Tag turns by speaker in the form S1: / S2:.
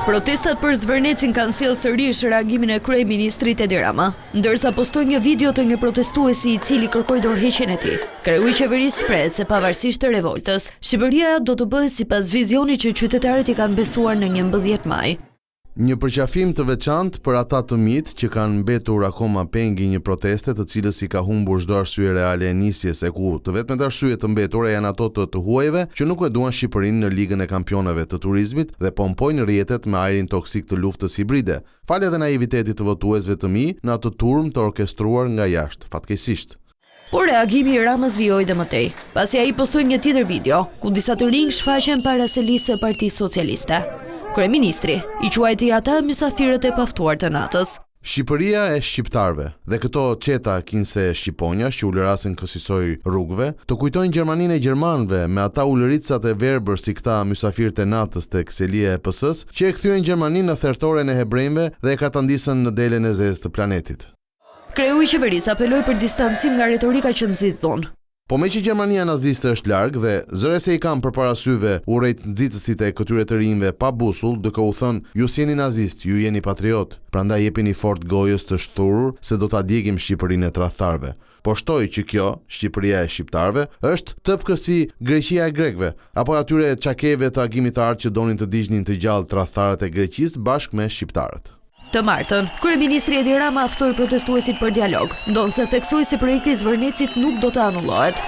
S1: Protestat për Zvërnecin kanë sjellë sërish reagimin e kryeministrit Edi Rama, ndërsa postoi një video të një protestuesi i cili kërkoi dorëheqjen e tij. Kreu i qeverisë shpreh se pavarësisht të revoltës, Shqipëria do të bëhet sipas vizionit që qytetarët i kanë besuar në 11 maj.
S2: Një përqafim të veçantë për ata të mitë që kanë mbetur akoma pengi një proteste të cilës i ka humbur çdo arsye reale e nisjes, e ku të vetmet arsye të mbetura janë ato të huajve që nuk e duan Shqipërinë në Ligën e Kampionave të Turizmit dhe pompojnë rrjetet me ajrin toksik të luftës hibride. Falë edhe naivitetit të votuesve të mi në atë turm të orkestruar nga jashtë, fatkeqësisht.
S1: Por reagimi i Ramës vijoi dhe mëtej, pasi ai postoi një tjetër video ku disa të rinj shfaqen para selisë së Partisë Socialiste. Kryeministri i quajti ata mysafirët e paftuar të natës.
S2: Shqipëria e shqiptarëve dhe këto qeta kinse shqiponja që ulërasin kësaj rrugëve të kujtojnë Gjermaninë e gjermanëve me ata ulëricat e verbër si këta mysafirët e natës tek selia e PS-s që e kthyen Gjermaninë në thertoren e hebrejve dhe e katandisën në delen e zezë të planetit.
S1: Kreu i qeverisë apeloi për distancim nga retorika që nxit dhunë.
S2: Po me që Gjermania naziste është larg dhe zëre se i kam përpara syve urrejt nxitësit e këtyre të rinjve pa busull, duke u thënë ju s'jeni nazist, ju jeni patriot, prandaj jepini fort gojës të shturur se do ta djegim Shqipërinë e tradhtarëve. Po shtoj që kjo, Shqipëria e shqiptarëve, është tëpkë si Greqia e grekëve, apo atyre çakeve të agimit të art që donin të digjnin të gjallë tradhtarët e Greqisë bashkë me shqiptarët.
S1: Të martën, kryeministri Edi Rama aftoi protestuesit për dialog, ndonse theksoi se projekti i Zvërnecit nuk do të anullohet.